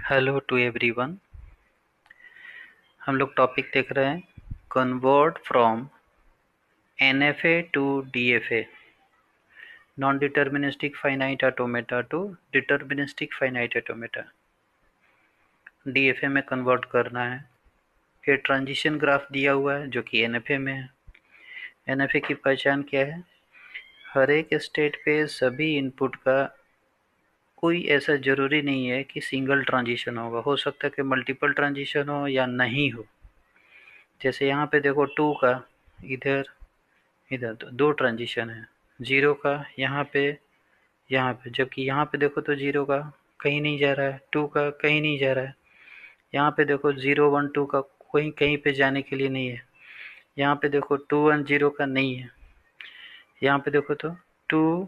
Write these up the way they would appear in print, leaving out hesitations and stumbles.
Hello to everyone. हम लोग topic देख रहे हैं convert from NFA to DFA, non deterministic finite automata to deterministic finite automata. DFA में कन्वर्ट करना है। फिर ट्रांजिशन ग्राफ दिया हुआ है जो कि एनएफए में है। एनएफए की पहचान क्या है? हर एक स्टेट पे सभी इनपुट का कोई ऐसा ज़रूरी नहीं है कि सिंगल ट्रांजिशन होगा, हो सकता है कि मल्टीपल ट्रांजिशन हो या नहीं हो। जैसे यहाँ पे देखो 2 का इधर इधर तो 2 ट्रांजिशन है, 0 का यहाँ पे, जबकि यहाँ पे देखो तो 0 का कहीं नहीं जा रहा है, 2 का कहीं नहीं जा रहा है। यहाँ पे देखो 0 1 2 का कोई कहीं पे जाने के लिए नहीं है। यहाँ पे देखो 2 1 0 का नहीं है। यहाँ पे देखो तो 2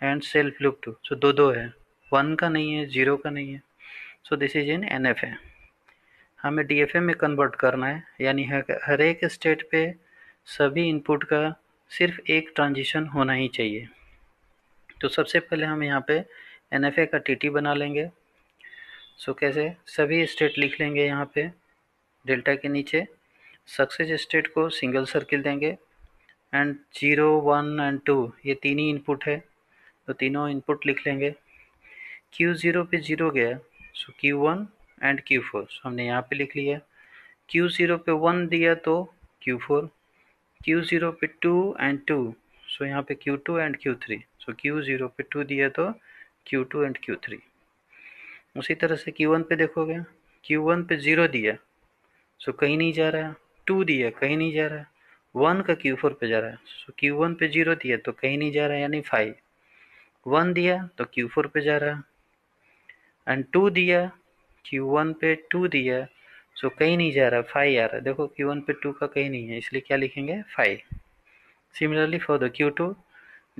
एंड सेल्फ लूप 2, सो दो है, 1 का नहीं है, 0 का नहीं है। So this is in NFA. हमें डीएफए में कन्वर्ट करना है, यानी हर एक स्टेट पे सभी इनपुट का सिर्फ एक ट्रांजिशन होना ही चाहिए। तो सबसे पहले हम यहाँ पे एनएफए का टीटी बना लेंगे। सो कैसे? सभी स्टेट लिख लेंगे यहाँ पे डेल्टा के नीचे। सक्सेस स्टेट को सिंगल सर्किल देंगे एंड 0 1 एंड 2 ये तीन ही इनपुट है, तो तीनों इनपुट लिख लेंगे। Q0 पे 0 गया, सो Q1 एंड Q4 हमने यहाँ पे लिख लिया। Q0 पे 1 दिया तो Q4, Q0 पे 2 एंड 2, सो यहाँ पे Q2 and Q3, so Q0 पे 2 दिया तो Q2 एंड Q3। उसी तरह से Q1 पे देखोगे, Q1 पे 0 दिया, सो कहीं नहीं जा रहा है। 2 दिया, कहीं नहीं जा रहा है। 1 का Q4 पे जा रहा है, सो Q1 पे 0 दिया तो कहीं नहीं जा रहा है, यानी 5। 1 दिया तो Q4 पे जा रहा है एंड 2 दिया, Q1 पे 2 दिया, सो कहीं नहीं जा रहा, 5 आ रहा है। देखो Q1 पे 2 का कहीं नहीं है, इसलिए क्या लिखेंगे? 5। सिमिलरली फॉर द Q2,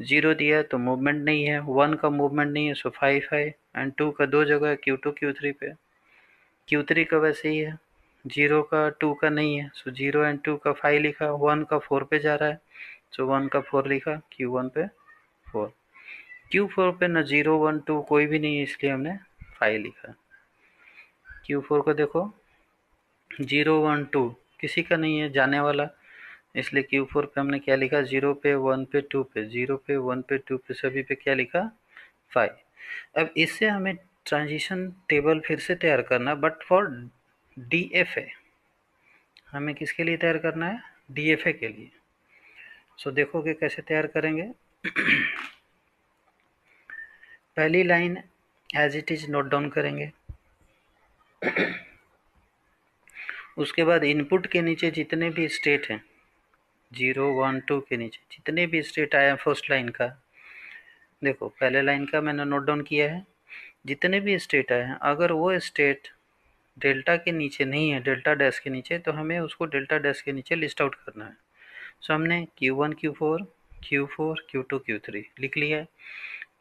0 दिया तो मूवमेंट नहीं है, 1 का मूवमेंट नहीं है, सो 5 5 एंड 2 का दो जगह है, Q2 Q3 पे। Q3 का वैसे ही है, 0 का 2 का नहीं है, सो 0 एंड 2 का 5 लिखा, 1 का 4 पे जा रहा है, सो 1 का 4 लिखा, Q1 पे 4। Q4 पे न 0 1 2 कोई भी नहीं है, इसलिए हमने 5 लिखा। Q4 को देखो, 0 1 2 किसी का नहीं है जाने वाला, इसलिए Q4 पे हमने क्या लिखा? 0 पे 1 पे 2 पे, 0 पे 1 पे 2 पे सभी पे क्या लिखा? 5। अब इससे हमें ट्रांजिशन टेबल फिर से तैयार करना, बट फॉर डीएफए। हमें किसके लिए तैयार करना है? डीएफए के लिए। सो देखोगे कैसे तैयार करेंगे। पहली line as it is note down करेंगे। उसके बाद इनपुट के नीचे जितने भी स्टेट हैं, 0 1 2 के नीचे जितने भी स्टेट आया फर्स्ट लाइन का, देखो पहले लाइन का मैंने नोट डाउन किया है। जितने भी स्टेट आए हैं, अगर वो स्टेट डेल्टा के नीचे नहीं है, डेल्टा डैश के नीचे, तो हमें उसको डेल्टा डैश के नीचे लिस्ट आउट करना है। सो हमने Q1 Q4 Q4 Q2 Q3 लिख लिया है।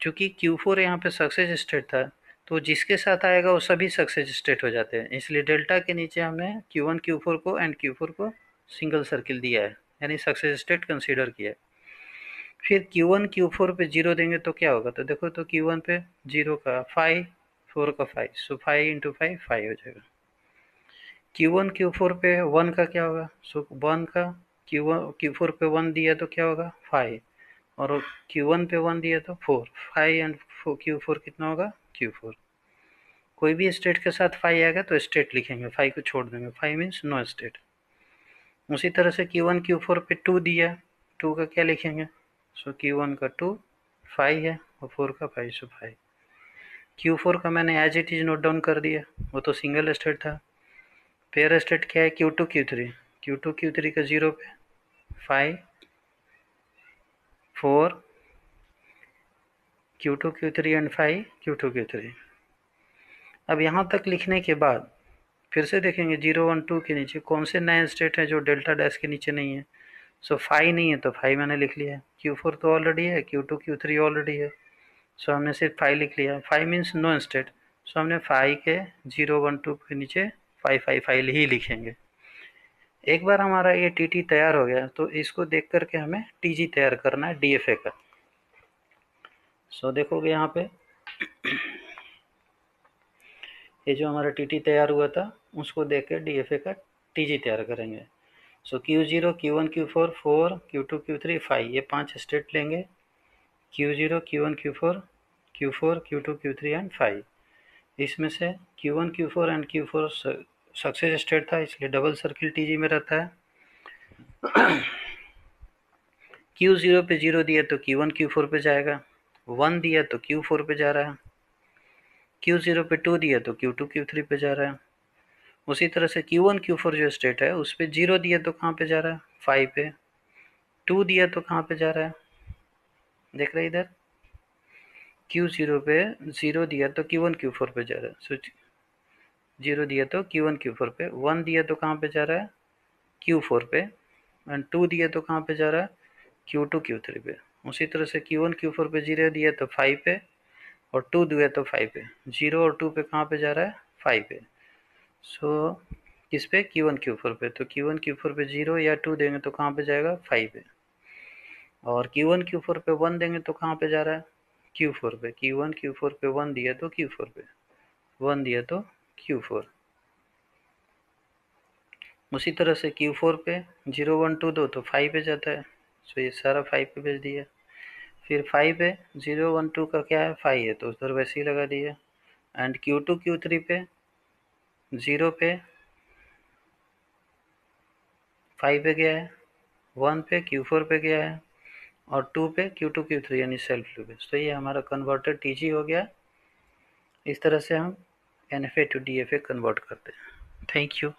चूँकि Q4 यहाँ पे सक्सेस स्टेट था, तो जिसके साथ आएगा वो सभी सक्सेस स्टेट हो जाते हैं, इसलिए डेल्टा के नीचे हमने Q1 Q4 को एंड Q4 को सिंगल सर्किल दिया है, यानी सक्सेस स्टेट कंसीडर किया है। फिर Q1 Q4 पे 0 देंगे तो क्या होगा? तो देखो तो Q1 पे 0 का 5, 4 का 5, सो 5 इंटू 5 5 हो जाएगा। Q1 Q4 पे 1 का क्या होगा? सो 1 का Q1 Q4 पे 1 दिया तो क्या होगा? 5, और Q1 पे 1 दिया तो 4, 5 एंड Q4 कितना होगा? Q4। कोई भी स्टेट के साथ 5 आएगा तो स्टेट लिखेंगे, 5 को छोड़ देंगे, 5 मीन्स नो स्टेट। उसी तरह से Q1 Q4 पे 2 दिया, 2 का क्या लिखेंगे? सो Q1 का 2 5 है और 4 का 5, सो 5। Q4 का मैंने as it is note down कर दिया, वो तो सिंगल स्टेट था। पेयर स्टेट क्या है? Q2 Q3, Q2 Q3 का 0 पे 5 4, Q2 Q3 and 5 Q2 Q3। अब यहाँ तक लिखने के बाद फिर से देखेंगे 0 1 2 के नीचे कौन से नए स्टेट हैं जो डेल्टा डैश के नीचे नहीं है। सो 5 नहीं है तो 5 मैंने लिख लिया है। Q4 तो ऑलरेडी है, Q2 Q3 ऑलरेडी है, सो हमने सिर्फ 5 लिख लिया। 5 मीन्स नो स्टेट, सो हमने 5 के 0 1 2 के नीचे 5 5 5 ही लिखेंगे। एक बार हमारा ये टीटी तैयार हो गया तो इसको देख करके हमें टीजी तैयार करना है डीएफए का। सो देखोगे यहाँ पे ये जो हमारा टी तैयार हुआ था उसको देख के DFA का TG तैयार करेंगे। सो Q0, Q1, Q4, 4, Q2, Q3, 5 ये 5 स्टेट लेंगे। Q0, Q1, Q4, Q4, Q2, Q3 and 5। इसमें से Q1, Q4 and Q4 success state था, इसलिए डबल सर्किल TG में रहता है। Q0 पे 0 दिया तो Q1 Q4 पे जाएगा, 1 दिया तो Q4 पे जा रहा है, Q0 पे 2 दिया तो Q2 Q3 पे जा रहा है। उसी तरह से Q1 Q4 जो स्टेट है उस पे 0 दिया तो कहाँ पे जा रहा है, 5 पे। 2 दिया तो कहाँ पे जा रहा है, देख रहे इधर, Q0 पे 0 दिया तो Q1 Q4 पे जा रहा है। स्विच 0 दिया तो Q1 Q4 पे, 1 दिया तो कहाँ पे जा रहा है, Q4 पे, एंड 2 दिया तो कहाँ पे जा रहा है, Q2 Q3 पे। उसी तरह से Q1 Q4 पे 0 दिया तो 5 पे, और 2 दिया तो 5 पे। 0 और 2 पे कहाँ पे जा रहा है, 5 पे। सो किस पे, Q1 Q4 पे। तो Q1 Q4 पे 0 या 2 देंगे तो कहाँ पे जाएगा, 5 पे। और Q1 Q4 पे 1 देंगे तो कहाँ पे जा रहा है, Q4 पे। Q1 Q4 पे 1 दिया तो Q4 पे, 1 दिया तो Q4। उसी तरह से Q4 पे 0 1 2 दो तो 5 पे जाता है। सो ये सारा 5 पे भेज दिया। फिर 5 पे 0 1 2 का क्या है, 5 है तो उधर वैसे ही लगा दिया। एंड Q2 Q3 पे 0 पे 5 पे गया है, 1 पे Q4 पे गया है, और 2 पे Q2 Q3 यानी सेल्फ लूप है। तो ये हमारा कन्वर्टर TG हो गया। इस तरह से हम NFA to DFA कन्वर्ट करते हैं। Thank you.